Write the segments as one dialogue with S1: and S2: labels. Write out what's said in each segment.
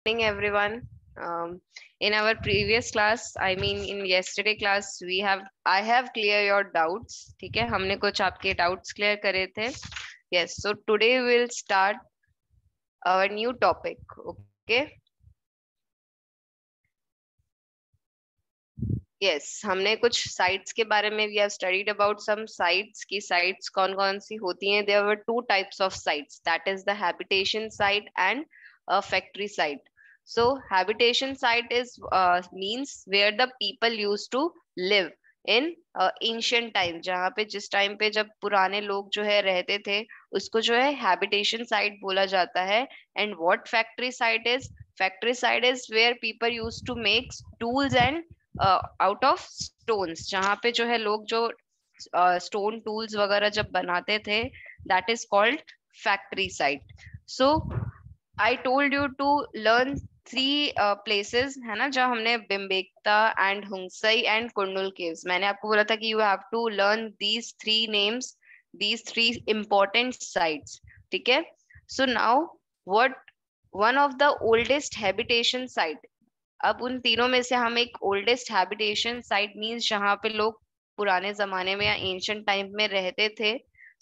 S1: evening, everyone. In our previous class, I mean in yesterday class, I have clear your doubts. ठीक है, हमने कुछ आपके doubts clear करे थे. Yes, so today we'll start our new topic. Okay. Yes, हमने कुछ sites के बारे में we have studied about some sites की sites कौन कौन सी होती हैं. There were two types of sites. That is the habitation site and a factory site. So habitation site is means where the people used to live in ancient time. जहाँ पे जिस time पे जब पुराने लोग जो है रहते थे उसको जो है habitation site बोला जाता है. And what factory site is? Factory site is where people used to make tools and out of stones. जहाँ पे जो है लोग जो स्टोन टूल्स वगैरह जब बनाते थे that is called factory site. So I told you to learn three places है ना, जहाँ हमने बिम्बेक्ता and Hunsgi and Kurnool caves. मैंने आपको बोला था कि you have to learn these three names, these three important sites. ठीक है. So now what one of the oldest habitation site. अब उन तीनों में से हम एक ओल्डेस्ट हैबिटेशन साइट मींस जहां पे लोग पुराने जमाने में या एंशिएंट टाइम में रहते थे.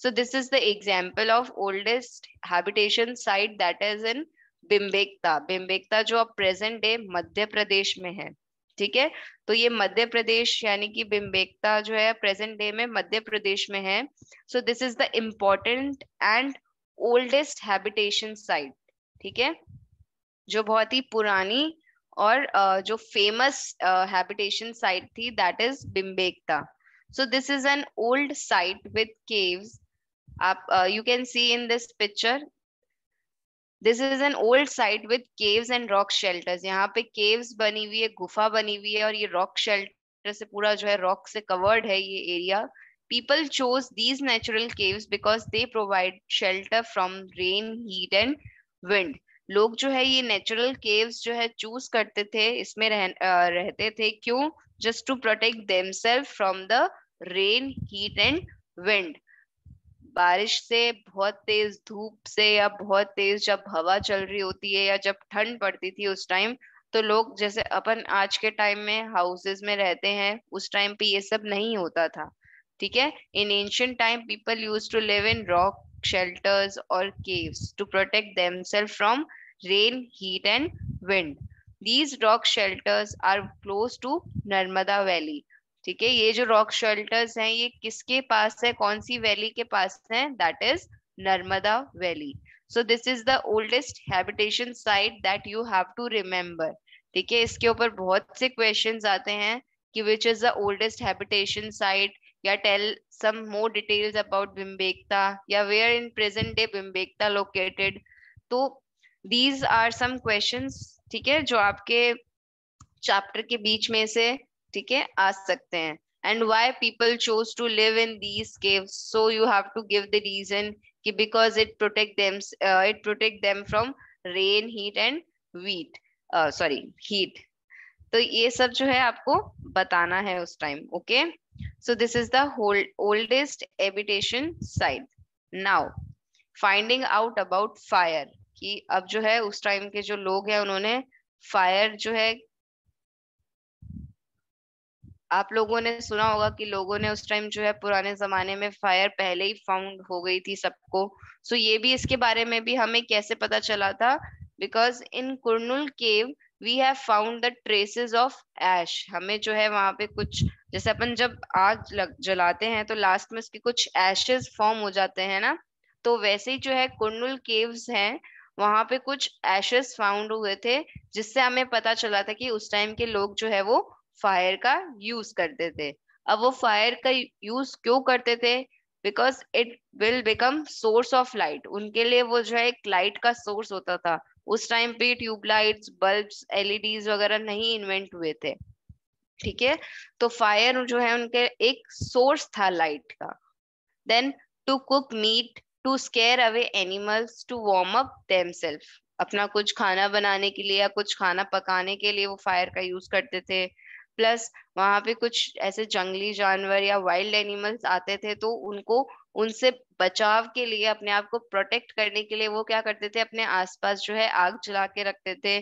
S1: सो this is the example of oldest habitation site that is in बिम्बेक्ता. बिम्बेक्ता जो अब प्रेजेंट डे मध्य प्रदेश में है. ठीक है. तो ये मध्य प्रदेश यानी कि बिम्बेक्ता जो है प्रेजेंट डे में मध्य प्रदेश में है. So this is the important and oldest habitation site. ठीक है. जो बहुत ही पुरानी और जो फेमस हैबिटेशन साइट थी दैट इज बिम्बेक्ता. So this is an old site with caves. आप you can see in this picture this is an old site with caves and rock shelters. यहाँ पे केव्स बनी हुई है, गुफा बनी हुई है और ये रॉक शेल्टर से पूरा जो है रॉक से कवर्ड है ये area. People chose these natural caves because they provide shelter from rain, heat and wind. लोग जो है ये नेचुरल केव्स जो है चूज करते थे, इसमें रहते थे. क्यों? Just to protect themselves from the rain, heat and wind. बारिश से, बहुत तेज धूप से या बहुत तेज जब हवा चल रही होती है या जब ठंड पड़ती थी उस टाइम, तो लोग जैसे अपन आज के टाइम में हाउसेस में रहते हैं उस टाइम पे ये सब नहीं होता था. ठीक है. In ancient time people used to live in rock shelters और caves to protect themselves from rain, heat and wind. These rock shelters are close to Narmada valley. ठीक है. ये जो रॉक शेल्टर्स हैं ये किसके पास है, कौन सी वैली के पास है? That is Narmada valley. So this is the oldest habitation site that you have to remember. ठीक है. इसके ऊपर बहुत से क्वेश्चंस आते हैं कि which is the oldest habitation site, या tell some more details about बिम्बेक्ता, या वेयर इन प्रेजेंट डे बिम्बेक्ता लोकेटेड. तो दीज आर सम क्वेश्चंस. ठीक है. जो आपके चैप्टर के बीच में से ठीक है आ सकते हैं. And why people chose to live in these caves, so you have to give the reason कि because it protect them from rain, heat and wheat sorry heat. तो ये सब जो है आपको बताना है उस time. Okay. So this is the oldest habitation site. Now finding out about fire, कि अब जो है उस टाइम के जो लोग हैं उन्होंने फायर जो है, आप लोगों ने सुना होगा कि लोगों ने उस टाइम जो है पुराने जमाने में फायर पहले ही फाउंड हो गई थी सबको. सो ये भी इसके बारे में भी हमें कैसे पता चला था? Because in Kurnool cave we have found the traces of ash. हमें जो है वहां पे कुछ, जैसे अपन जब आग जलाते हैं तो लास्ट में उसके कुछ एशेस फॉर्म हो जाते हैं ना, तो वैसे ही जो है कुर्नुल केव्स हैं वहां पे कुछ एशेस फाउंड हुए थे, जिससे हमें पता चला था कि उस टाइम के लोग जो है वो फायर का यूज करते थे. अब वो फायर का यूज क्यों करते थे? Because it will become source of light. उनके लिए वो जो है एक लाइट का सोर्स होता था. उस टाइम पे ट्यूबलाइट्स, बल्ब्स, एलईडीज वगैरह नहीं इन्वेंट हुए थे. ठीक है. तो फायर जो है उनके एक सोर्स था लाइट का. Then to cook meat, to scare away animals, to warm up themselves. अपना कुछ खाना बनाने के लिए या कुछ खाना पकाने के लिए वो फायर का यूज करते थे. प्लस वहां पे कुछ ऐसे जंगली जानवर या वाइल्ड एनिमल्स आते थे, तो उनको उनसे बचाव के लिए, अपने आप को प्रोटेक्ट करने के लिए वो क्या करते थे, अपने आसपास जो है आग जला के रखते थे.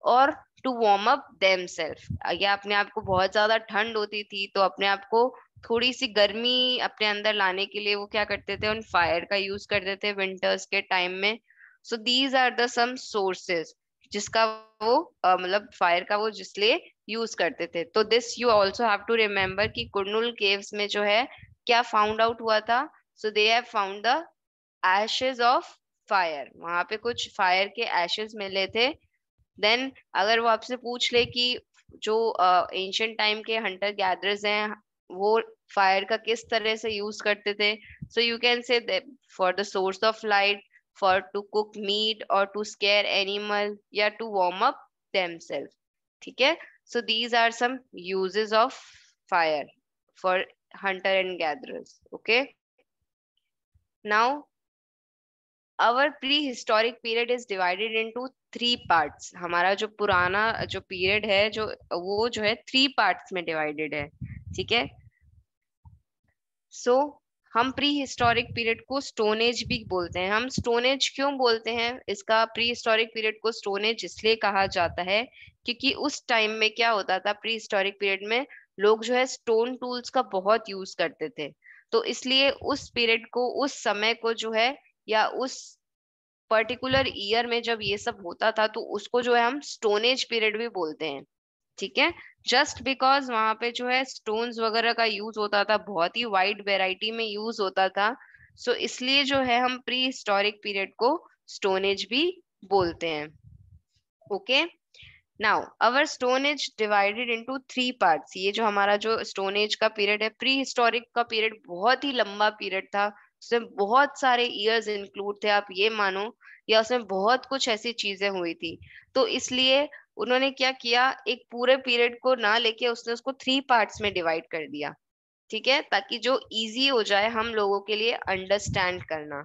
S1: और टू वार्म अप देमसेल्फ, या अपने आप को बहुत ज्यादा ठंड होती थी तो अपने आप को थोड़ी सी गर्मी अपने अंदर लाने के लिए वो क्या करते थे, उन फायर का यूज करते थे विंटर्स के टाइम में। So these are the some sources जिसका वो मतलब फायर का वो जिसलिए यूज करते थे। तो this you also have to remember कि कुरनुल केव्स में जो है क्या फाउंड आउट हुआ था। So they have found the ashes of fire, वहां पे कुछ फायर के एशेज मिले थे। देन अगर वो आपसे पूछ ले कि जो एंशियंट टाइम के हंटर गैदरर्स हैं वो फायर का किस तरह से यूज करते थे, so you can say for the source of light, for to cook meat और टू स्केयर एनिमल या टू वार्म अप देमसेल्फ। ठीक है, so these are some uses of fire for hunter and gatherers. Okay, now our prehistoric period is divided into 3 parts। हमारा जो पुराना जो period है जो वो जो है 3 पार्ट्स में डिवाइडेड है। ठीक है, सो हम प्री हिस्टोरिक पीरियड को स्टोन एज भी बोलते हैं। हम स्टोन एज क्यों बोलते हैं, इसका प्री हिस्टोरिक पीरियड को स्टोन एज इसलिए कहा जाता है क्योंकि उस टाइम में क्या होता था, प्री हिस्टोरिक पीरियड में लोग जो है स्टोन टूल्स का बहुत यूज करते थे। तो इसलिए उस पीरियड को, उस समय को जो है, या उस पर्टिकुलर ईयर में जब ये सब होता था तो उसको जो है हम स्टोन एज पीरियड भी बोलते हैं। ठीक है, जस्ट बिकॉज वहां पे जो है स्टोन्स वगैरह का यूज होता था, बहुत ही वाइड वेराइटी में यूज होता था। सो इसलिए जो है हम प्री हिस्टोरिक पीरियड को स्टोन एज भी बोलते हैं। Okay, now our stone age divided into 3 parts. ये जो हमारा जो स्टोन एज का पीरियड है, प्री हिस्टोरिक का पीरियड बहुत ही लंबा पीरियड था, उसमें बहुत सारे ईयर्स इंक्लूड थे, आप ये मानो, या उसमें बहुत कुछ ऐसी चीजें हुई थी। तो इसलिए उन्होंने क्या किया, एक पूरे पीरियड को ना लेके उसने उसको 3 पार्ट्स में डिवाइड कर दिया। ठीक है, ताकि जो इजी हो जाए हम लोगों के लिए अंडरस्टैंड करना।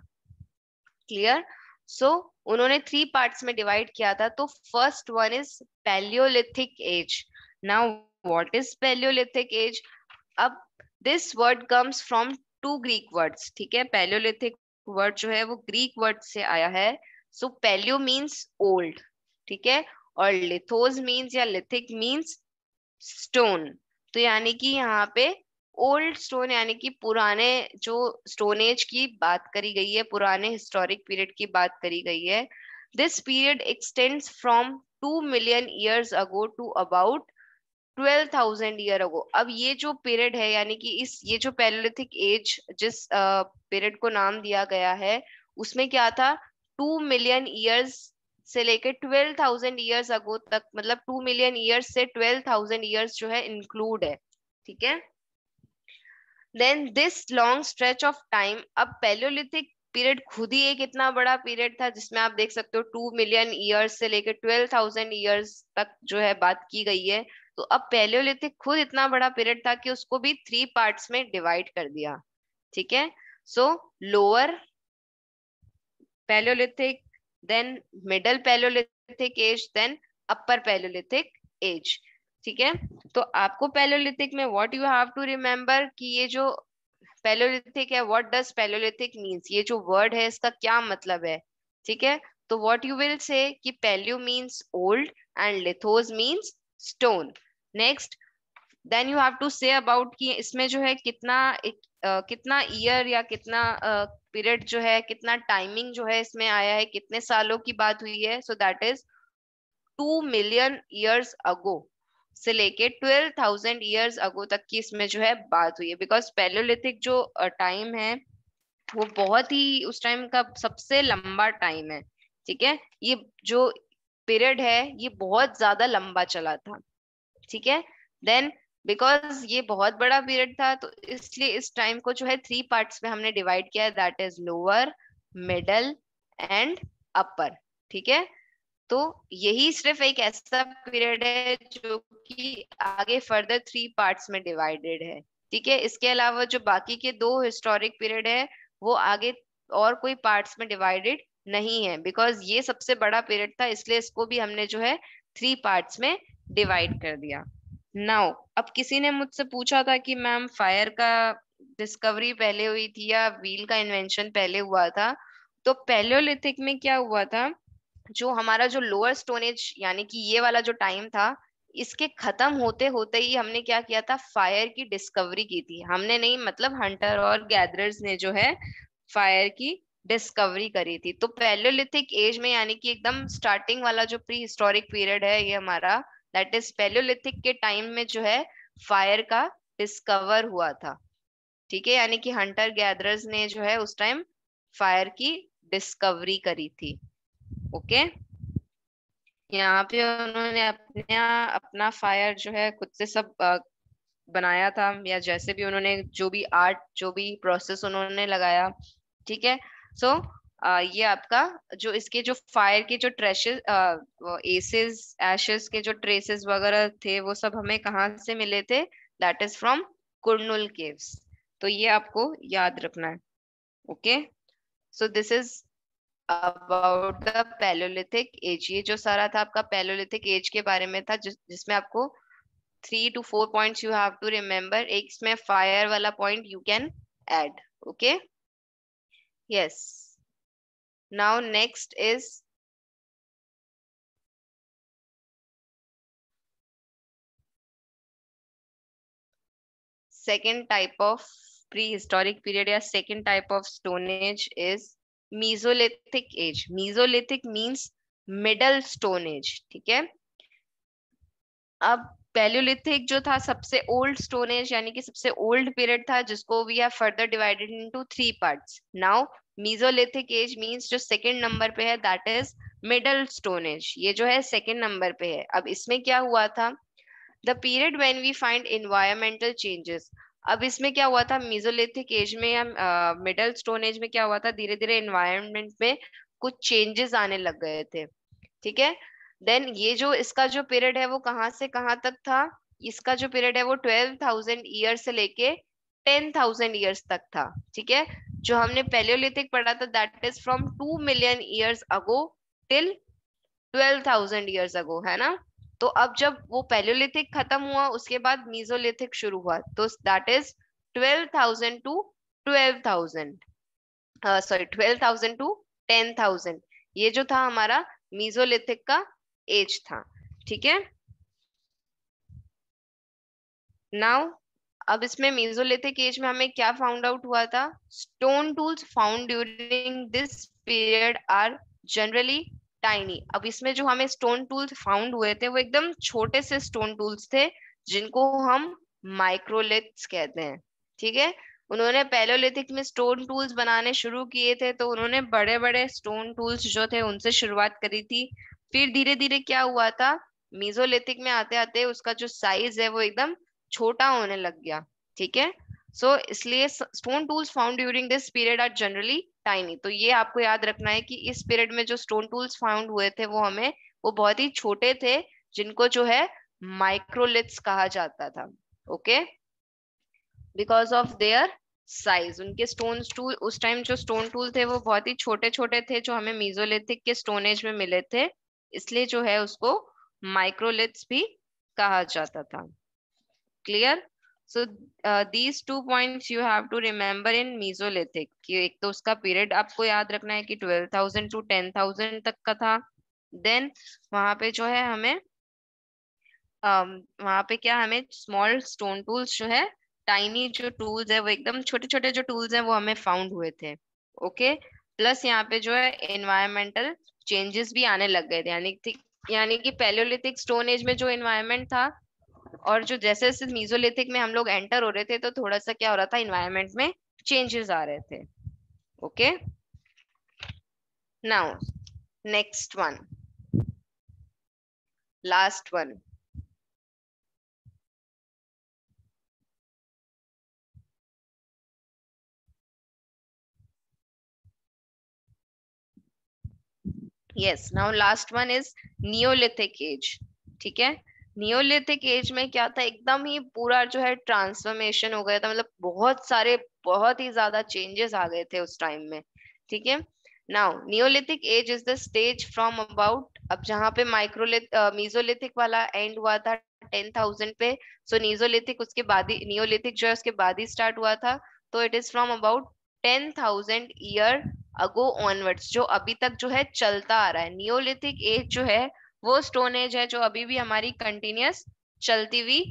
S1: क्लियर? सो उन्होंने 3 पार्ट्स में डिवाइड किया था। तो first one is palaeolithic age. Now what is palaeolithic age? अब this word comes from 2 Greek words. ठीक है, पैलियोलिथिक वर्ड जो है वो ग्रीक वर्ड से आया है। सो पैलियो मीन्स ओल्ड, ठीक है, और लिथोस मीन्स या लिथिक मीन्स स्टोन। तो यानी कि यहाँ पे ओल्ड स्टोन यानी कि पुराने जो स्टोन एज की बात करी गई है, पुराने हिस्टोरिक पीरियड की बात करी गई है। This period extends from 2 million years ago to about 12,000 year ago. अब ये जो पीरियड है, यानी कि इस ये जो पैलियोलिथिक एज जिस पीरियड को नाम दिया गया है, उसमें क्या था, 2 मिलियन ईयर्स से लेके 12,000 ईयर्स अगो तक, मतलब 2 मिलियन ईयर्स से 12,000 ईयर्स जो है इंक्लूड है। ठीक है, then this long stretch of time. अब पैलियोलिथिक पीरियड खुद ही एक इतना बड़ा पीरियड था जिसमें आप देख सकते हो 2 मिलियन ईयर्स से लेकर 12,000 ईयर्स तक जो है बात की गई है। तो अब पैलियोलिथिक खुद इतना बड़ा पीरियड था कि उसको भी 3 पार्ट्स में डिवाइड कर दिया। ठीक है, so lower palaeolithic, then middle palaeolithic age, then upper palaeolithic age. ठीक है, तो आपको पैलियोलिथिक में what you have to remember कि ये जो पैलियोलिथिक है, व्हाट डज पैलियोलिथिक मीन्स, ये जो वर्ड है इसका क्या मतलब है। ठीक है, तो व्हाट यू विल से कि palaeo means old and lithos means stone. Next, then you have to say about कि इसमें जो है कितना ईयर या कितना पीरियड जो है, कितना टाइमिंग जो है इसमें आया है, कितने सालों की बात हुई है। So that is 2 million years अगो से लेके 12,000 ईयर्स अगो तक की इसमें जो है बात हुई है। बिकॉज पैलियोलिथिक जो टाइम है वो बहुत ही उस टाइम का सबसे लंबा टाइम है। ठीक है, ये जो पीरियड है ये बहुत ज्यादा लंबा चला था। ठीक है, देन बिकॉज ये बहुत बड़ा पीरियड था तो इसलिए इस टाइम को जो है 3 पार्ट्स में हमने डिवाइड किया, that is lower, middle and upper. ठीक है, तो यही सिर्फ एक ऐसा पीरियड है जो कि आगे फर्दर 3 पार्ट्स में डिवाइडेड है। ठीक है, इसके अलावा जो बाकी के 2 हिस्टोरिक पीरियड है वो आगे और कोई पार्ट्स में डिवाइडेड नहीं है, बिकॉज ये सबसे बड़ा पीरियड था इसलिए इसको भी हमने जो है 3 पार्ट्स में डिवाइड कर दिया। नाउ अब किसी ने मुझसे पूछा था कि मैम फायर का डिस्कवरी पहले हुई थी या व्हील का इन्वेंशन पहले हुआ था। तो पैलियोलिथिक में क्या हुआ था, जो हमारा जो लोअर स्टोन एज यानी कि ये वाला जो टाइम था, इसके खत्म होते होते ही हमने क्या किया था, फायर की डिस्कवरी की थी। हमने नहीं, मतलब हंटर और गैदरर्स ने जो है फायर की डिस्कवरी करी थी। तो पैलियोलिथिक एज में यानी कि एकदम स्टार्टिंग वाला जो प्री हिस्टोरिक पीरियड है ये हमारा, दैट इज पैलियोलिथिक के टाइम में जो है फायर का डिस्कवर हुआ था। ठीक है, यानी कि हंटर गैदरर्स ने जो है उस टाइम फायर की डिस्कवरी करी थी। ओके, यहाँ पे उन्होंने अपना फायर जो है खुद से सब बनाया था, या जैसे भी उन्होंने जो भी आर्ट, जो भी प्रोसेस उन्होंने लगाया। ठीक है, सो ये आपका जो इसके जो फायर के जो ट्रेशेस, एसेस एशेस के जो ट्रेसेस वगैरह थे वो सब हमें कहाँ से मिले थे, that is from Kurnool caves. तो ये आपको याद रखना है। Okay, so this is about the palaeolithic age. ये जो सारा था आपका पैलोलिथिक एज के बारे में था, जिसमें आपको 3 to 4 points you have to remember। एक इसमें फायर वाला point you can add। okay, yes, now next is second type of prehistoric period या second type of stone age is mesolithic age। mesolithic means middle stone age। ठीक है, अब Palaeolithic जो था सबसे ओल्ड स्टोन एज यानी कि सबसे ओल्ड पीरियड था, जिसको we have further divided into 3 parts. Now mesolithic age means जो सेकंड नंबर पे है, that is middle stone age. ये जो है सेकंड नंबर पे है। अब इसमें क्या हुआ था, the period when we find environmental changes. अब इसमें क्या हुआ था मीजोलिथिक एज में या मिडल स्टोन एज में क्या हुआ था, धीरे धीरे एनवायरमेंट में कुछ चेंजेस आने लग गए थे। ठीक है, देन ये जो इसका जो पीरियड है वो कहाँ से कहाँ तक था, इसका जो पीरियड है वो 12,000 ईयर से लेके 10,000 ईयर्स तक था। ठीक है, जो हमने पैलियोलिथिक पढ़ा था that is from 2 million years ago till 12,000 years ago, है ना। तो अब जब वो पैलियोलिथिक खत्म हुआ उसके बाद मीजोलिथिक शुरू हुआ, तो that is 12,000 to 12,000, sorry 12,000 to 10,000। ये जो था हमारा मीजोलिथिक का एज था। ठीक है, नाउ अब इसमें मीजोलिथिक एज में हमें क्या फाउंड आउट हुआ था, stone tools found during this period are generally tiny. अब इसमें जो हमें स्टोन टूल्स फाउंड हुए थे वो एकदम छोटे से स्टोन टूल्स थे, जिनको हम माइक्रोलिथ्स कहते हैं। ठीक है, उन्होंने पैलियोलिथिक में स्टोन टूल्स बनाने शुरू किए थे, तो उन्होंने बड़े बड़े स्टोन टूल्स जो थे उनसे शुरुआत करी थी। फिर धीरे धीरे क्या हुआ था, मीजोलिथिक में आते आते उसका जो साइज है वो एकदम छोटा होने लग गया। ठीक है, सो इसलिए stone tools found during this period are generally tiny. तो ये आपको याद रखना है कि इस पीरियड में जो स्टोन टूल्स फाउंड हुए थे वो बहुत ही छोटे थे, जिनको जो है माइक्रोलिथ्स कहा जाता था। Okay, because of their size, उनके स्टोन टूल उस टाइम जो स्टोन टूल थे वो बहुत ही छोटे छोटे थे, जो हमें मीजोलिथिक के स्टोन एज में मिले थे, इसलिए जो है उसको माइक्रोलिथ्स भी कहा जाता था। Clear, so these 2 points you have to remember in mesolithic, कि एक तो उसका पीरियड आपको याद रखना है कि 12,000 टू 10,000 तक का था। देन वहां पे जो है हमें वहां पे क्या, हमें स्मॉल स्टोन टूल्स जो है, टाइनी जो टूल्स है वो एकदम छोटे छोटे जो टूल्स हैं वो हमें फाउंड हुए थे। ओके, प्लस यहाँ पे जो है एनवायरमेंटल चेंजेस भी आने लग गए थे, यानी कि पैलियोलिथिक स्टोन एज में जो एनवायरमेंट था और जो जैसे जैसे मीजोलिथिक में हम लोग एंटर हो रहे थे, तो थोड़ा सा क्या हो रहा था, इन्वायरमेंट में चेंजेस आ रहे थे। Okay, now next one, last one, yes, now last one is neolithic age. ठीक है, नियोलिथिक एज में क्या था, एकदम ही पूरा जो है ट्रांसफॉर्मेशन हो गया था, मतलब बहुत ही ज्यादा चेंजेस आ गए थे उस टाइम में। ठीक है, now neolithic age is the stage from about, अब जहाँ पे मीजोलिथिक वाला एंड हुआ था 10,000 पे, सो नीजोलिथिक उसके बाद ही, नियोलिथिक जो है उसके बाद ही स्टार्ट हुआ था। तो it is from about 10,000 year ago onwards, जो अभी तक जो है चलता आ रहा है। नियोलिथिक एज जो है वो स्टोन एज है जो अभी भी हमारी कंटिन्यूअस चलती हुई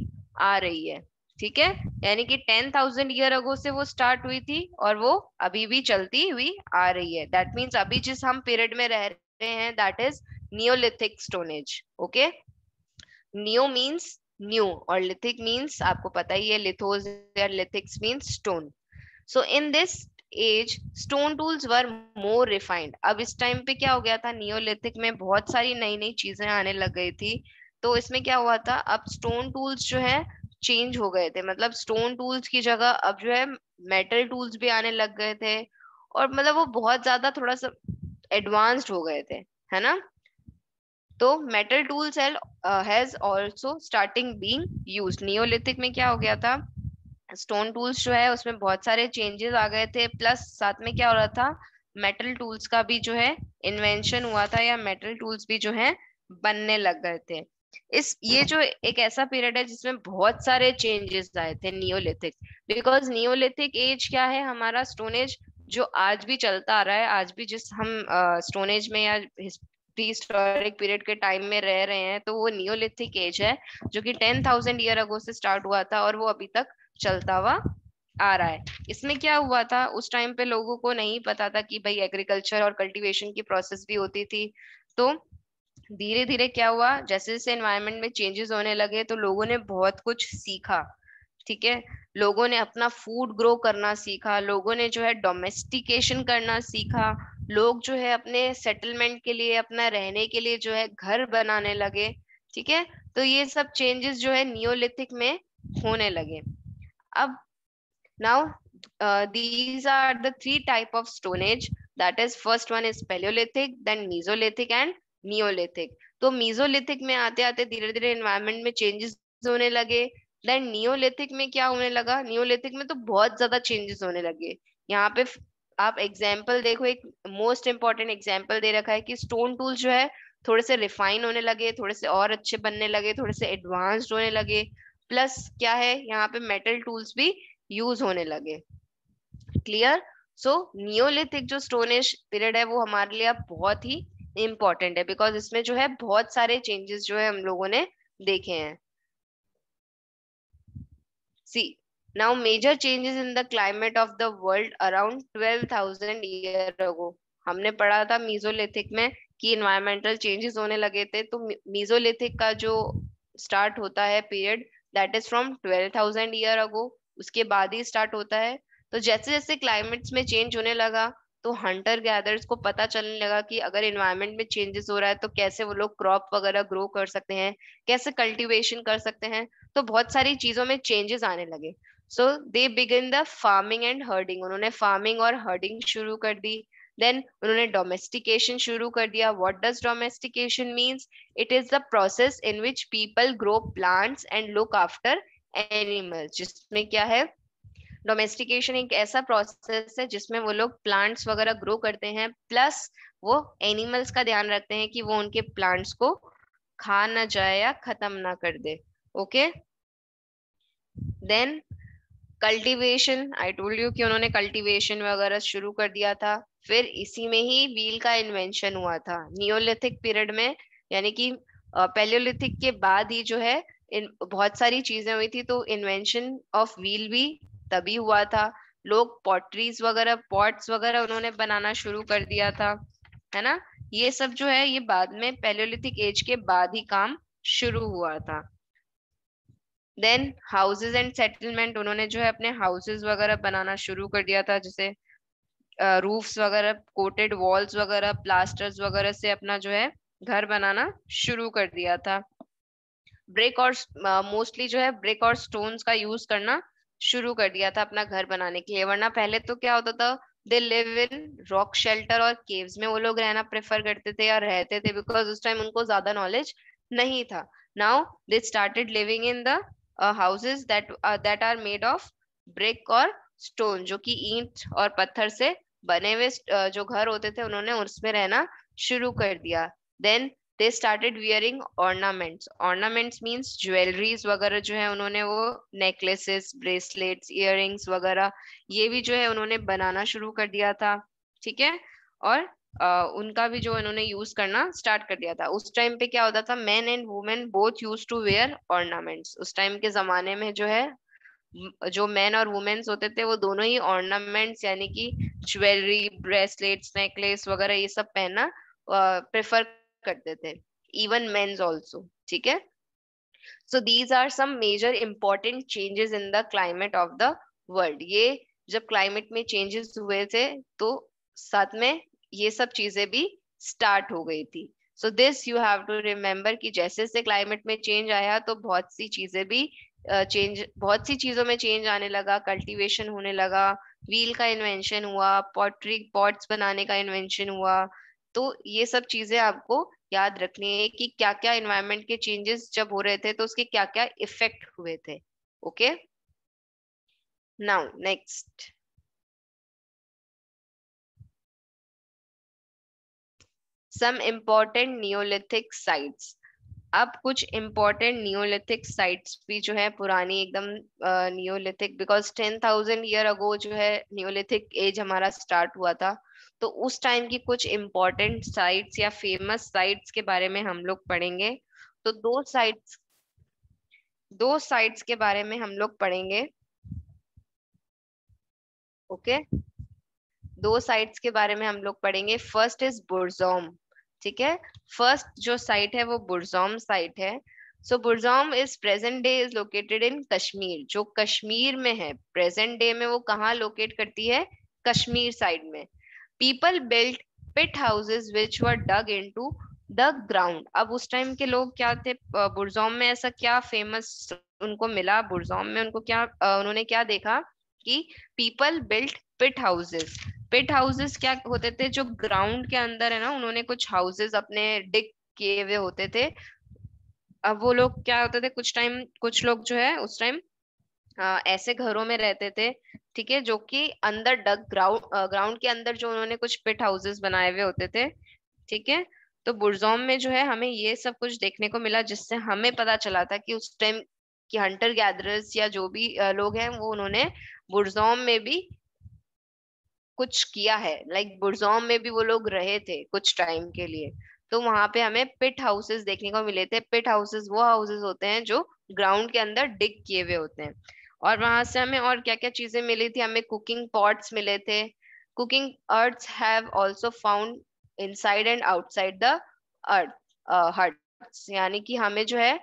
S1: आ रही है। ठीक है, यानी कि 10,000 ईयर अगो से वो स्टार्ट हुई थी और वो अभी भी चलती हुई आ रही है। दैट मीन्स अभी जिस हम पीरियड में रह रहे हैं that is neolithic stone age. Okay, neo means new और लिथिक मीन्स आपको पता ही है, लिथोस या lithics means stone. So in this age stone tools were more refined. अब इस टाइम पे क्या हो गया था, नियोलिथिक में बहुत सारी नई नई चीजें आने लग गई थी। तो इसमें क्या हुआ था, अब स्टोन टूल्स जो है चेंज हो गए थे। मतलब स्टोन टूल्स की जगह अब जो है मेटल टूल्स भी आने लग गए थे, और मतलब वो बहुत ज्यादा थोड़ा सा एडवांस्ड हो गए थे, है ना। तो metal tools has also starting being used. Neolithic में क्या हो गया था, स्टोन टूल्स जो है उसमें बहुत सारे चेंजेस आ गए थे, प्लस साथ में क्या हो रहा था, मेटल टूल्स का भी जो है इन्वेंशन हुआ था, या मेटल टूल्स भी जो है बनने लग गए थे। इस ये जो एक ऐसा पीरियड है जिसमें बहुत सारे चेंजेस आए थे नियोलिथिक। बिकॉज नियोलिथिक एज क्या है, हमारा स्टोन एज जो आज भी चलता आ रहा है। आज भी जिस हम स्टोन एज में या प्री हिस्टोरिक पीरियड के टाइम में रह रहे हैं, तो वो नियोलिथिक एज है जो कि 10,000 ईयर अगो से स्टार्ट हुआ था और वो अभी तक चलता हुआ आ रहा है। इसमें क्या हुआ था, उस टाइम पे लोगों को नहीं पता था कि भाई एग्रीकल्चर और कल्टीवेशन की प्रोसेस भी होती थी। तो धीरे धीरे क्या हुआ, जैसे जैसे एनवायरनमेंट में चेंजेस होने लगे तो लोगों ने बहुत कुछ सीखा। ठीक है, लोगों ने अपना फूड ग्रो करना सीखा, लोगों ने जो है डोमेस्टिकेशन करना सीखा, लोग जो है अपने सेटलमेंट के लिए, अपना रहने के लिए जो है घर बनाने लगे। ठीक है, तो ये सब चेंजेस जो है नियोलिथिक में होने लगे। अब now these are the three type of stone age, that is first one is paleolithic, then mesolithic and neolithic। तो mesolithic में आते आते धीरे धीरे एनवायरनमेंट में चेंजेस होने लगे। देन नियोलिथिक में क्या होने लगा, नियोलिथिक में तो बहुत ज्यादा चेंजेस होने लगे। यहाँ पे आप एग्जाम्पल देखो, एक मोस्ट इंपॉर्टेंट एग्जाम्पल दे रखा है कि स्टोन टूल जो है थोड़े से रिफाइन होने लगे, थोड़े से और अच्छे बनने लगे, थोड़े से एडवांस्ड होने लगे। प्लस क्या है, यहाँ पे मेटल टूल्स भी यूज होने लगे। क्लियर। सो नियोलिथिक जो स्टोन एज पीरियड है वो हमारे लिए अब बहुत ही इंपॉर्टेंट है, बिकॉज इसमें जो है बहुत सारे चेंजेस जो है हम लोगों ने देखे हैं। See now major changes in the climate of the world around 12,000 year ago. हमने पढ़ा था मीजोलिथिक में कि इन्वायरमेंटल चेंजेस होने लगे थे। तो मीजोलिथिक का जो स्टार्ट होता है period, that is from 12,000 year अगो, उसके बाद ही स्टार्ट होता है। तो जैसे जैसे क्लाइमेट्स में चेंज होने लगा तो हंटर गैदर्स को पता चलने लगा कि अगर इन्वायरमेंट में चेंजेस हो रहा है तो कैसे वो लोग क्रॉप वगैरह ग्रो कर सकते हैं, कैसे कल्टीवेशन कर सकते हैं। तो बहुत सारी चीजों में चेंजेस आने लगे। So they begin the farming and herding. उन्होंने फार्मिंग और हर्डिंग शुरू कर दी। देन उन्होंने डोमेस्टिकेशन शुरू कर दिया। What does domestication means, it is the process in which people grow plants and look after animals. जिसमें क्या है, डोमेस्टिकेशन एक ऐसा प्रोसेस है जिसमें वो लोग प्लांट्स वगैरह ग्रो करते हैं, प्लस वो एनिमल्स का ध्यान रखते हैं कि वो उनके प्लांट्स को खा ना जाए या खत्म ना कर दे। Okay, then cultivation, I told you कि उन्होंने कल्टीवेशन वगैरह शुरू कर दिया था। फिर इसी में ही व्हील का इन्वेंशन हुआ था नियोलिथिक पीरियड में, यानी कि पैलियोलिथिक के बाद ही जो है इन बहुत सारी चीजें हुई थी। तो इन्वेंशन ऑफ व्हील भी तभी हुआ था। लोग पॉटरीज वगैरह, पॉट्स वगैरह उन्होंने बनाना शुरू कर दिया था, है ना। ये सब जो है ये बाद में पैलियोलिथिक एज के बाद ही काम शुरू हुआ था। देन हाउसेज एंड सेटलमेंट, उन्होंने जो है अपने हाउसेज वगैरह बनाना शुरू कर दिया था, जैसे रूफ्स वगैरह, कोटेड वॉल्स वगैरह, प्लास्टर्स वगैरह से अपना जो है घर बनाना शुरू कर दिया था। ब्रिक और मोस्टली जो है ब्रिक और स्टोन्स का यूज करना शुरू कर दिया था अपना घर बनाने के लिए। वरना पहले तो क्या होता था, they live in rock shelter और केव्स में वो लोग रहना प्रेफर करते थे या रहते थे, बिकॉज उस टाइम उनको ज्यादा नॉलेज नहीं था। Now they started living in the houses that are made of brick और स्टोन, जो कि ईंट और पत्थर से बने हुए जो घर होते थे उन्होंने उसमें रहना शुरू कर दिया। Then they started wearing ornaments. Ornaments means jewelleries वगैरह जो है उन्होंने वो नेकलेसेस, ब्रेसलेट्स, इयररिंग्स वगैरह ये भी जो है उन्होंने बनाना शुरू कर दिया था। ठीक है, और उनका भी जो इन्होंने यूज करना स्टार्ट कर दिया था। उस टाइम पे क्या होता था, men and women both use to wear ornaments. उस टाइम के जमाने में जो है जो मेन और वुमेन्स होते थे वो दोनों ही ऑर्नामेंट्स यानी कि ज्वेलरी, ब्रेसलेट्स, नेकलेस वगैरह ये सब पहनना प्रेफर करते थे, इवन मेन्स ऑल्सो। ठीक है, so these are some major important changes in the climate of the world. ये जब क्लाइमेट में चेंजेस हुए थे तो साथ में ये सब चीजें भी स्टार्ट हो गई थी। So this you have to remember कि जैसे जैसे क्लाइमेट में चेंज आया तो बहुत सी चीजें भी बहुत सी चीजों में चेंज आने लगा, कल्टीवेशन होने लगा, व्हील का इन्वेंशन हुआ, पॉटरी पॉट्स बनाने का इन्वेंशन हुआ। तो ये सब चीजें आपको याद रखनी है कि क्या क्या एनवायरनमेंट के चेंजेस जब हो रहे थे तो उसके क्या क्या इफेक्ट हुए थे। Okay, now next, some important neolithic sites. अब कुछ इम्पोर्टेंट नियोलिथिक साइट्स भी जो है पुरानी एकदम नियोलिथिक, बिकॉज 10,000 ईयर अगो जो है नियोलिथिक एज हमारा स्टार्ट हुआ था। तो उस टाइम की कुछ इम्पोर्टेंट साइट्स या फेमस साइट्स के बारे में हम लोग पढ़ेंगे। तो दो साइट्स के बारे में हम लोग पढ़ेंगे। ओके, दो साइट्स के बारे में हम लोग पढ़ेंगे। First is Burzahom. ठीक है, फर्स्ट जो साइट है वो बुरजोम साइट है। So Burzahom is present day is located in Kashmir. जो कश्मीर में है प्रेजेंट डे में, वो कहाँ लोकेट करती है, कश्मीर साइड में। People built pit houses which were dug into the ground. अब उस टाइम के लोग क्या थे, बुरजोम में ऐसा क्या फेमस उनको मिला, बुरजोम में उनको क्या उन्होंने क्या देखा कि पीपल बिल्ट पिट हाउसेस। पिट हाउसेस क्या होते थे, जो ग्राउंड के अंदर है ना, उन्होंने कुछ हाउसेस अपने डिग किए हुए होते थे। अब वो लोग क्या होते थे, कुछ लोग जो है उस टाइम ऐसे घरों में रहते थे, ठीक है, जो कि अंदर ग्राउंड के अंदर जो उन्होंने कुछ पिट हाउसेस बनाए हुए होते थे। ठीक है, तो बुरजोम में जो है हमें ये सब कुछ देखने को मिला, जिससे हमें पता चला था कि उस टाइम की हंटर गैदरर्स या जो भी लोग हैं वो उन्होंने बुरजोम में भी कुछ किया है। लाइक बुरजोम में भी वो लोग रहे थे कुछ टाइम के लिए। तो वहां पे हमें पिट हाउसेस देखने को मिले थे। पिट हाउसेस वो हाउसेस होते हैं जो ग्राउंड के अंदर डिग किए हुए होते हैं। और वहां से हमें और क्या क्या चीजें मिली थी, हमें कुकिंग पॉट्स मिले थे। Cooking arts have also found inside and outside the earth huts. यानी कि हमें जो है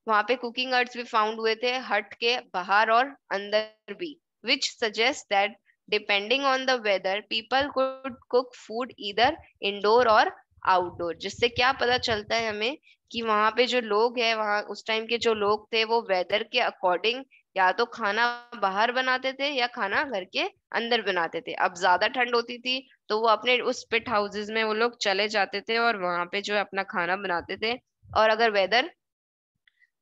S1: वहां पे कुकिंग अर्ट्स भी फाउंड हुए थे, हट के बाहर और अंदर भी, which suggests that depending on the weather people could cook food either indoor or outdoor। जिससे क्या पता चलता है हमें कि वहां पे जो लोग हैं, वहां उस टाइम के जो लोग थे वो वेदर के अकॉर्डिंग या तो खाना बाहर बनाते थे या खाना घर के अंदर बनाते थे। अब ज्यादा ठंड होती थी तो वो अपने उस पिट हाउसेस में वो लोग चले जाते थे और वहां पे जो है अपना खाना बनाते थे। और अगर वेदर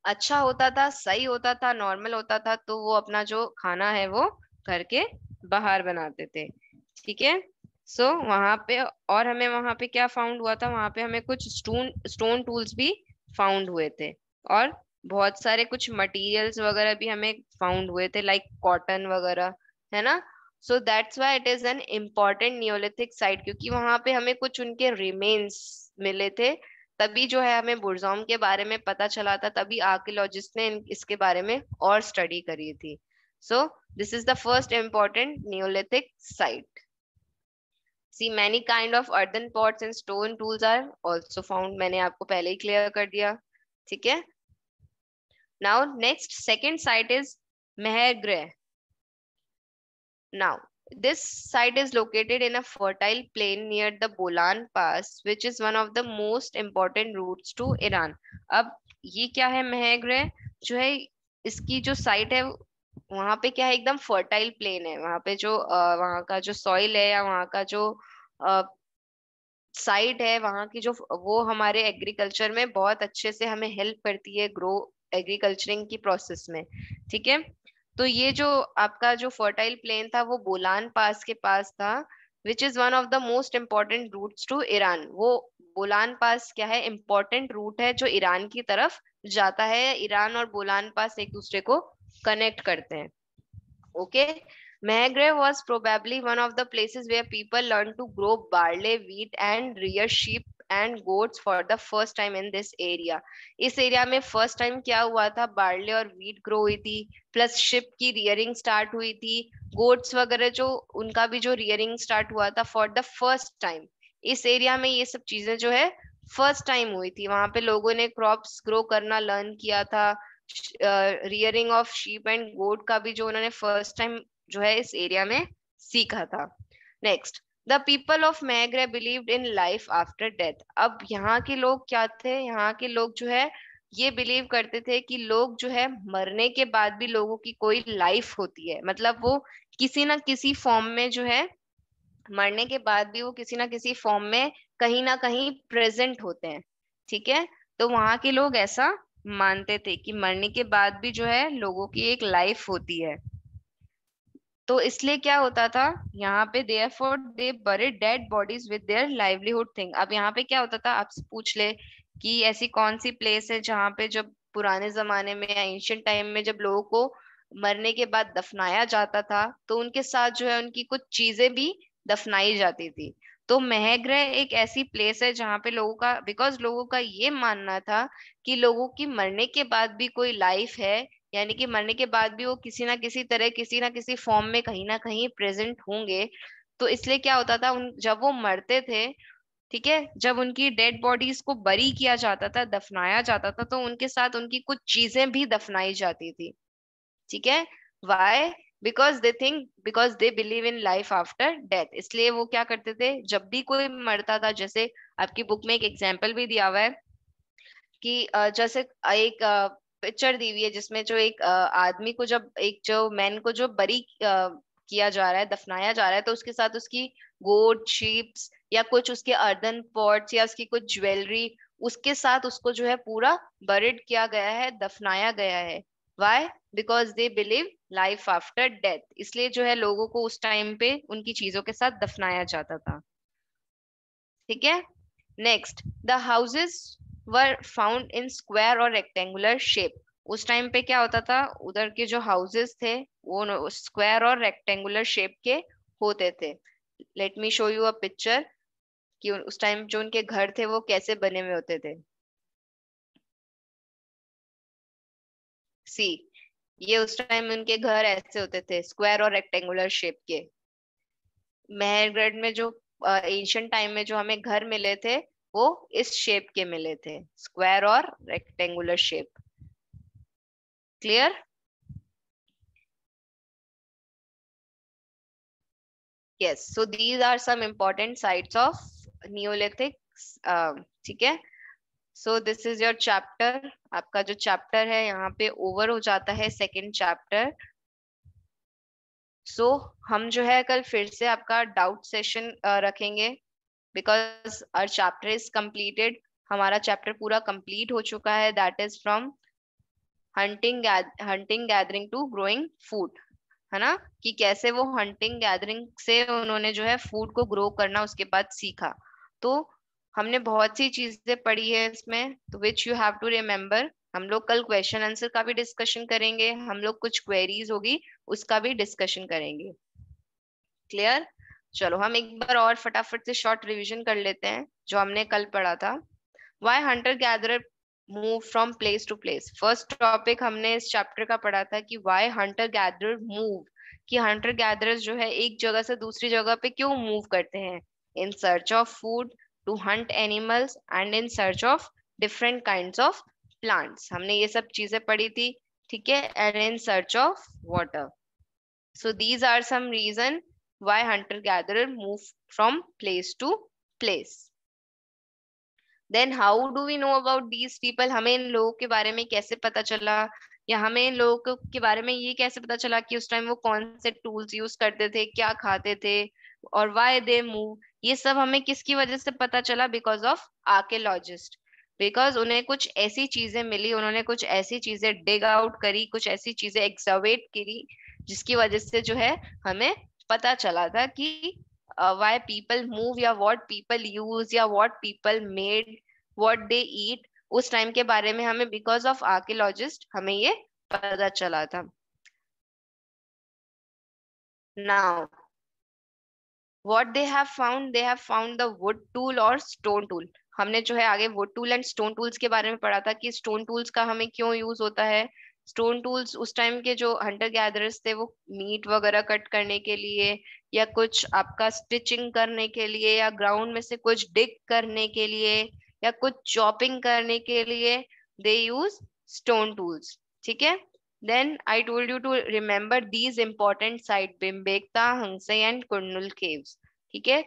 S1: अच्छा होता था, सही होता था, नॉर्मल होता था, तो वो अपना जो खाना है वो घर के बाहर बनाते थे। ठीक है, सो वहां पे और हमें वहां पे क्या फाउंड हुआ था, वहां पे हमें कुछ स्टोन स्टोन टूल्स भी फाउंड हुए थे। और बहुत सारे कुछ मटेरियल्स वगैरह भी हमें फाउंड हुए थे, लाइक कॉटन वगैरह, है ना। So that's why it is an important Neolithic site, क्योंकि वहां पे हमें कुछ उनके रिमेन्स मिले थे। तभी जो है हमें बुरजोम के बारे में पता चला था, तभी आर्कियोलॉजिस्ट ने इसके बारे में और स्टडी करी थी। So this is the first important neolithic site. See many kind of earthen pots and stone tools are also found. मैंने आपको पहले ही क्लियर कर दिया। ठीक है, now next second site is Mehrgarh. Now, this site is located in a fertile plain near the Bolan Pass, which is one of the most important routes to Iran. अब ये क्या है, महगृह जो है, इसकी जो साइट है वहां पे क्या है, एकदम फर्टाइल प्लेन है। वहां पे जो वहां का जो सॉइल है या वहां का जो साइट है वहां की जो, वो हमारे एग्रीकल्चर में बहुत अच्छे से हमें हेल्प करती है ग्रो एग्रीकल्चरिंग की प्रोसेस में। ठीक है, तो ये जो आपका जो फर्टाइल प्लेन था वो बोलान पास के पास था, which is one of the most important routes to Iran. वो बोलान पास क्या है, इम्पोर्टेंट रूट है जो ईरान की तरफ जाता है। ईरान और बोलान पास एक दूसरे को कनेक्ट करते हैं। Okay, Mehrgarh was probably one of the places where people learned to grow barley, wheat and rear sheep and goats for the first time in this area. इस एरिया में फर्स्ट टाइम क्या हुआ था, barley और wheat grow हुई थी, plus ship की rearing start हुई थी, गोट्स वगैरह जो उनका भी जो रियरिंग स्टार्ट हुआ था फॉर द फर्स्ट टाइम। इस एरिया में ये सब चीजें जो है फर्स्ट टाइम हुई थी। वहां पे लोगों ने क्रॉप्स ग्रो करना लर्न किया था, रियरिंग ऑफ शीप एंड गोट का भी जो उन्होंने फर्स्ट टाइम जो है इस एरिया में सीखा था। Next, the people of Mehrgarh believed in life after death. अब यहाँ के लोग क्या थे, यहाँ के लोग जो है ये बिलीव करते थे कि लोग जो है मरने के बाद भी लोगों की कोई लाइफ होती है, मतलब वो किसी ना किसी फॉर्म में जो है मरने के बाद भी वो किसी ना किसी फॉर्म में कहीं ना कहीं प्रेजेंट होते हैं। ठीक है, तो वहां के लोग ऐसा मानते थे कि मरने के बाद भी जो है लोगों की एक लाइफ होती है। तो इसलिए क्या होता था यहाँ पे, therefore they buried dead bodies with their livelihood thing. अब यहाँ पे क्या होता था, आपसे पूछ ले कि ऐसी कौन सी प्लेस है जहाँ पे जब पुराने जमाने में या एंशियंट टाइम में जब लोगों को मरने के बाद दफनाया जाता था तो उनके साथ जो है उनकी कुछ चीजें भी दफनाई जाती थी। तो महग्रह एक ऐसी प्लेस है जहाँ पे लोगों का, बिकॉज लोगों का ये मानना था कि लोगों की मरने के बाद भी कोई लाइफ है, यानी कि मरने के बाद भी वो किसी ना किसी तरह किसी ना किसी फॉर्म में कहीं ना कहीं प्रेजेंट होंगे। तो इसलिए क्या होता था, उन जब वो मरते थे, ठीक है, जब उनकी डेड बॉडीज को बरी किया जाता था, दफनाया जाता था, तो उनके साथ उनकी कुछ चीजें भी दफनाई जाती थी। ठीक है, why, because they believe in life after death. इसलिए वो क्या करते थे, जब भी कोई मरता था, जैसे आपकी बुक में एक एग्जाम्पल भी दिया हुआ है कि जैसे एक पिक्चर दी हुई है जिसमें जो एक आदमी को, जब एक जो मैन को जो बरी किया जा रहा है, दफनाया जा रहा है, तो उसके साथ उसकी गोट शीप्स या कुछ उसके अर्दन पॉट्स या उसकी कुछ ज्वेलरी, उसके साथ उसको जो है पूरा बरिड किया गया है, दफनाया गया है। Why, because they believe life after death. इसलिए जो है लोगों को उस टाइम पे उनकी चीजों के साथ दफनाया जाता था। ठीक है, next, the houses were found in square और रेक्टेंगुलर शेप। उस टाइम पे क्या होता था, उधर के जो हाउसेस थे वो स्क्वायर और रेक्टेंगुलर शेप के होते थे। Let me show you a picture कि उस टाइम जो उनके घर थे वो कैसे बने हुए होते थे। सी, ये उस टाइम उनके घर ऐसे होते थे, स्क्वायर और रेक्टेंगुलर शेप के। मेहरगढ़ में जो एंशियंट टाइम में जो हमें घर मिले थे वो इस शेप के मिले थे, स्क्वायर और rectangular shape. Clear? Yes, so these are some important sites of neolithic. ठीक है, so this is your chapter. आपका जो चैप्टर है यहाँ पे ओवर हो जाता है, सेकंड चैप्टर। सो हम जो है कल फिर से आपका डाउट सेशन रखेंगे, because our chapter is completed. हमारा चैप्टर पूरा कंप्लीट हो चुका है, that is from hunting gathering to growing food, है ना, कि कैसे वो हंटिंग गैदरिंग से उन्होंने जो है फूड को ग्रो करना उसके बाद सीखा। तो हमने बहुत सी चीजें पढ़ी है इसमें, तो which you have to remember. हम लोग कल क्वेश्चन आंसर का भी डिस्कशन करेंगे, हम लोग कुछ क्वेरीज होगी उसका भी डिस्कशन करेंगे। क्लियर? चलो हम एक बार और फटाफट से शॉर्ट रिवीजन कर लेते हैं जो हमने कल पढ़ा था। Why hunter gatherer move from place to place. First topic हमने इस चैप्टर का पढ़ा था कि व्हाई हंटर गैदरर मूव, कि हंटर गैदरर्स जो है एक जगह से दूसरी जगह पे क्यों मूव करते हैं, in search of food, to hunt animals and in search of different kinds of plants. हमने ये सब चीजें पढ़ी थी। ठीक है, and in search of water. So these are some reason why hunter-gatherer move from place to place. Then how do we know about these people? हमें इन लोगों के बारे में कैसे पता चला, या हमें इन लोगों के बारे में ये कैसे पता चला कि उस टाइम वो कौन से टूल्स यूज करते थे, क्या खाते थे, और why they move, ये सब हमें किसकी वजह से पता चला? Because of archaeologist. बिकॉज उन्हें कुछ ऐसी चीजें मिली, उन्होंने कुछ ऐसी चीजें डिग आउट करी, कुछ ऐसी चीजें एक्सकवेट करी जिसकी वजह से जो है हमें पता चला था कि why people move, या what people use, या what people made, what they eat। उस टाइम के बारे में हमें बिकॉज ऑफ आर्कियोलॉजिस्ट हमें ये पता चला था। Now what they have found the wood tool or stone tool. हमने जो है आगे wood tool and stone tools के बारे में पढ़ा था कि stone tools का हमें क्यों यूज होता है. स्टोन टूल्स उस टाइम के जो हंटर गैदरर्स थे वो मीट वगैरह कट करने के लिए या कुछ आपका स्टिचिंग करने के लिए या ग्राउंड में से कुछ डिग करने के लिए या कुछ चॉपिंग करने के लिए दे यूज स्टोन टूल्स. ठीक है. Then I told you to remember these important sites, Bhimbekta, Hangsai and Kurnul caves. ठीक है.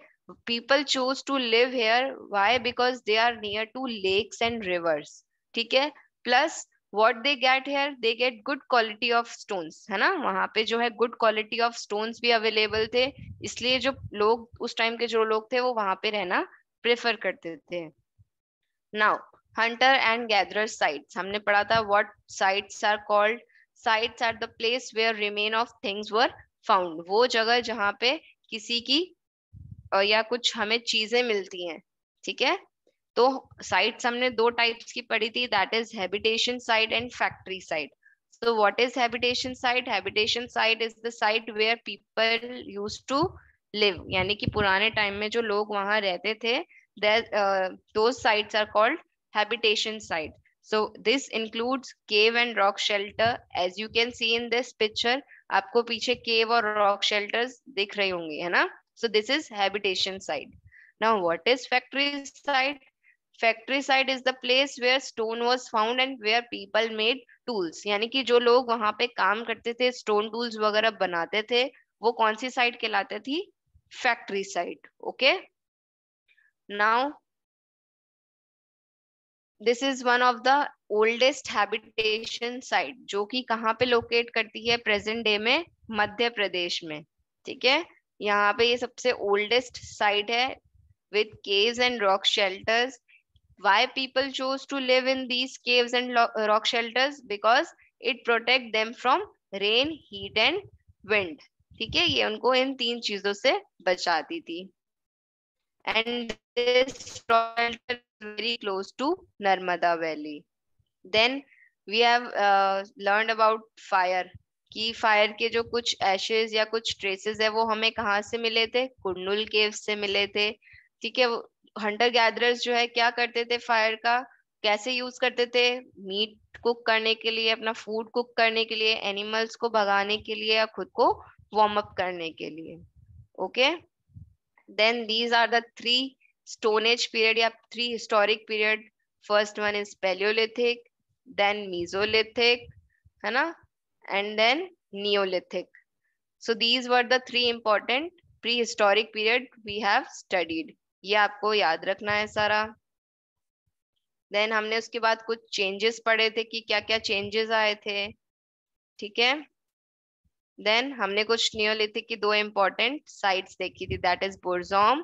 S1: People choose to live here. Why? Because they are near to lakes and rivers. ठीक है. Plus what they get here, they get good quality of stones. है ना. वहां पे जो है good quality of stones भी available थे. इसलिए जो लोग उस टाइम के जो लोग थे वो वहां पे रहना प्रेफर करते थे. Now hunter and gatherer sites हमने पढ़ा था. What sites are called? Sites are the place where remain of things were found. वो जगह जहाँ पे किसी की या कुछ हमें चीजें मिलती हैं. ठीक है. तो साइट्स हमने दो टाइप्स की पढ़ी थी. That is habitation site and factory site. So what is habitation site? Habitation site is the site where people used to live. यानी कि पुराने टाइम में जो लोग वहां रहते थे, those sites are called habitation site. So this includes cave and rock shelter. As you can see in this picture, आपको पीछे cave और rock shelters दिख रही होंगी, है ना. So this is habitation site. Now what is factory site? Factory site is the place where stone was found and where people made tools. यानी कि जो लोग वहां पे काम करते थे, स्टोन टूल्स वगैरह बनाते थे, वो कौन सी साइट कहलाती थी? Factory site. Okay. Now this is one of the oldest habitation site जो कि कहाँ पे लोकेट करती है प्रेजेंट डे में? मध्य प्रदेश में. ठीक है. यहाँ पे ये सबसे ओल्डेस्ट साइट है with caves and rock shelters. Why people chose to live in these caves and rock shelters? Because it protect them from rain, heat and wind. ठीक है. ये उनको इन तीन चीजों से बचाती थी. And this rock shelter is very close to Narmada Valley. Then we have learned about fire. कि फायर के जो कुछ एशेज या कुछ ट्रेसेस है वो हमें कहाँ से मिले थे? कुर्नुल केव से मिले थे. ठीक है. हंटर गैदरर्स जो है क्या करते थे? फायर का कैसे यूज करते थे? मीट कुक करने के लिए, अपना फूड कुक करने के लिए, एनिमल्स को भगाने के लिए या खुद को वार्म अप करने के लिए. Okay. Then these are the three stone age period या three historic period. First one is palaeolithic, then mesolithic, है ना, and then Neolithic. So these were the three important prehistoric period we have studied. ये आपको याद रखना है सारा. Then हमने उसके बाद कुछ changes पढ़े थे कि क्या क्या changes आए थे. ठीक है. Then हमने कुछ Neolithic की दो important sites देखी थी. That is Burzom